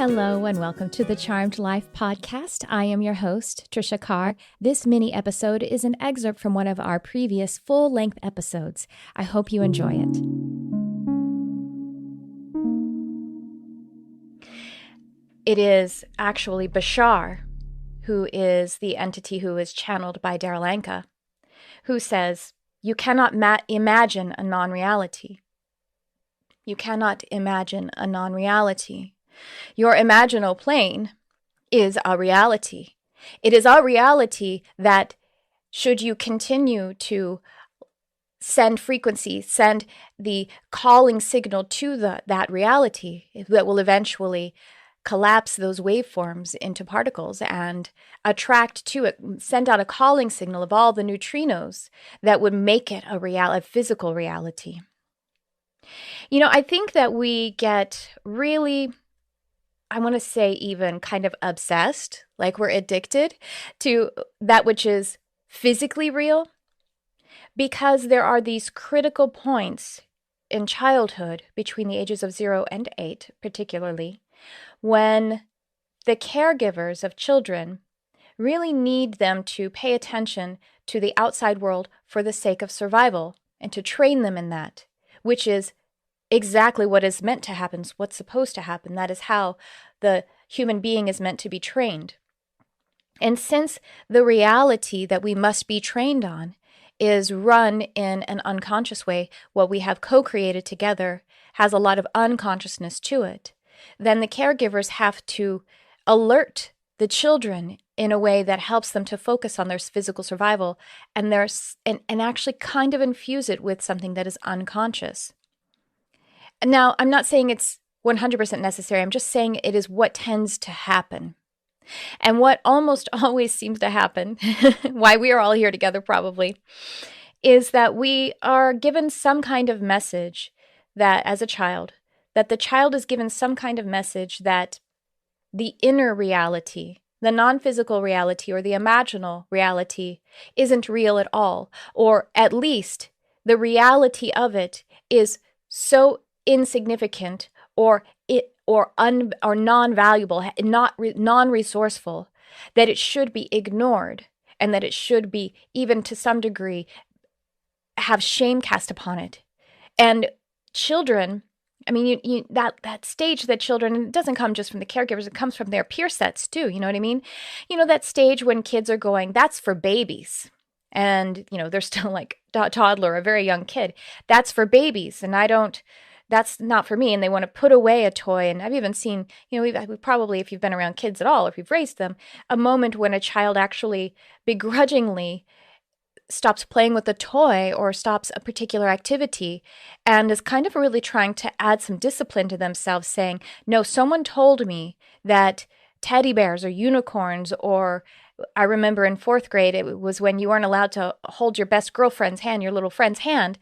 Hello and welcome to the Charmed Life podcast. I am your host, Tricia Carr. This mini episode is an excerpt from one of our previous full-length episodes. I hope you enjoy it. It is actually Bashar, who is the entity who is channeled by Daryl Anka, who says, you cannot imagine a non-reality. You cannot imagine a non-reality. Your imaginal plane is a reality. It is a reality that should you continue to send frequency, send the calling signal to that reality, that will eventually collapse those waveforms into particles and attract to it, send out a calling signal of all the neutrinos that would make it a physical reality. You know, I think that we get really, I want to say even kind of obsessed, like we're addicted to that which is physically real, because there are these critical points in childhood between the ages of 0 and 8, particularly, when the caregivers of children really need them to pay attention to the outside world for the sake of survival and to train them in that, which is exactly what is meant to happen, what's supposed to happen. That is how the human being is meant to be trained. And since the reality that we must be trained on is run in an unconscious way, what we have co-created together has a lot of unconsciousness to it, then the caregivers have to alert the children in a way that helps them to focus on their physical survival and actually kind of infuse it with something that is unconscious. Now, I'm not saying it's 100% necessary. I'm just saying it is what tends to happen. And what almost always seems to happen, why we are all here together probably, is that we are given some kind of message that as a child, that the child is given some kind of message that the inner reality, the non-physical reality or the imaginal reality isn't real at all, or at least the reality of it is so insignificant or non-valuable, non-resourceful, that it should be ignored and that it should be, even to some degree, have shame cast upon it. And children, I mean, that stage that children, and it doesn't come just from the caregivers, it comes from their peer sets too, you know what I mean? You know, that stage when kids are going, that's for babies. And, you know, they're still like a toddler, a very young kid. That's for babies. And that's not for me. And they want to put away a toy. And I've even seen, you know, we probably, if you've been around kids at all, if you've raised them, a moment when a child actually begrudgingly stops playing with a toy or stops a particular activity and is kind of really trying to add some discipline to themselves, saying, no, someone told me that teddy bears or unicorns, or I remember in 4th grade, it was when you weren't allowed to hold your best girlfriend's hand, your little friend's hand,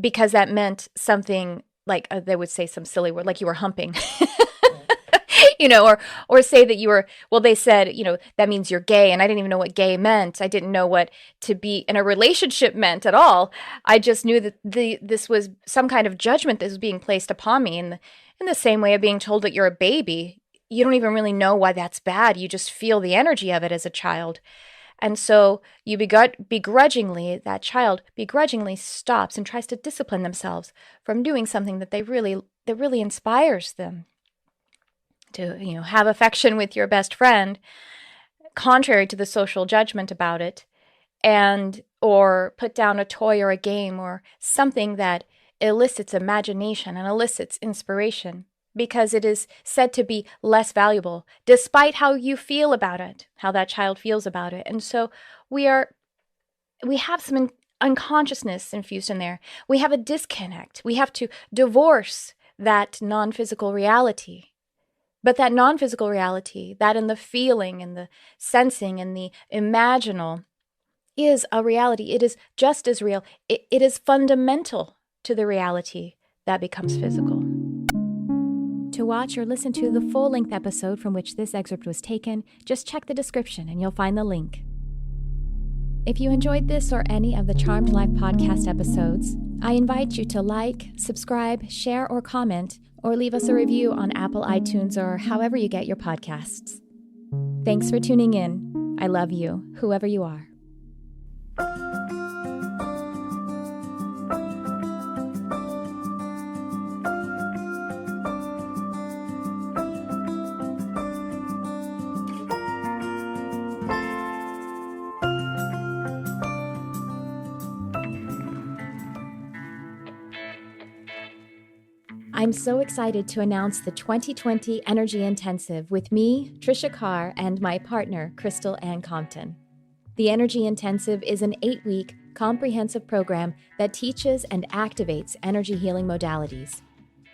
because that meant something like they would say some silly word, like you were humping. You know, or say that you were, well, they said, you know, that means you're gay. And I didn't even know what gay meant. I didn't know what to be in a relationship meant at all. I just knew that this was some kind of judgment that was being placed upon me. In the same way of being told that you're a baby, you don't even really know why that's bad. You just feel the energy of it as a child. And so you that child begrudgingly stops and tries to discipline themselves from doing something that really inspires them. To, you know, have affection with your best friend, contrary to the social judgment about it, or put down a toy or a game or something that elicits imagination and elicits inspiration, because it is said to be less valuable, despite how you feel about it, how that child feels about it. And so we have some unconsciousness infused in there. We have a disconnect. We have to divorce that non-physical reality. But that non-physical reality, that in the feeling and the sensing and the imaginal, is a reality. It is just as real. It is fundamental to the reality that becomes physical. To watch or listen to the full-length episode from which this excerpt was taken, just check the description and you'll find the link. If you enjoyed this or any of the Charmed Life podcast episodes, I invite you to like, subscribe, share, or comment, or leave us a review on Apple iTunes or however you get your podcasts. Thanks for tuning in. I love you, whoever you are. I'm so excited to announce the 2020 Energy Intensive with me, Tricia Carr, and my partner, Crystal Ann Compton. The Energy Intensive is an 8-week, comprehensive program that teaches and activates energy healing modalities.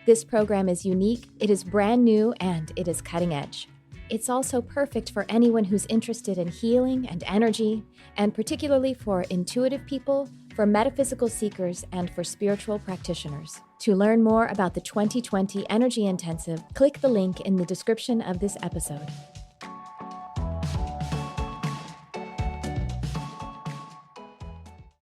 This program is unique, it is brand new, and it is cutting edge. It's also perfect for anyone who's interested in healing and energy, and particularly for intuitive people, for metaphysical seekers, and for spiritual practitioners. To learn more about the 2020 Energy Intensive, click the link in the description of this episode.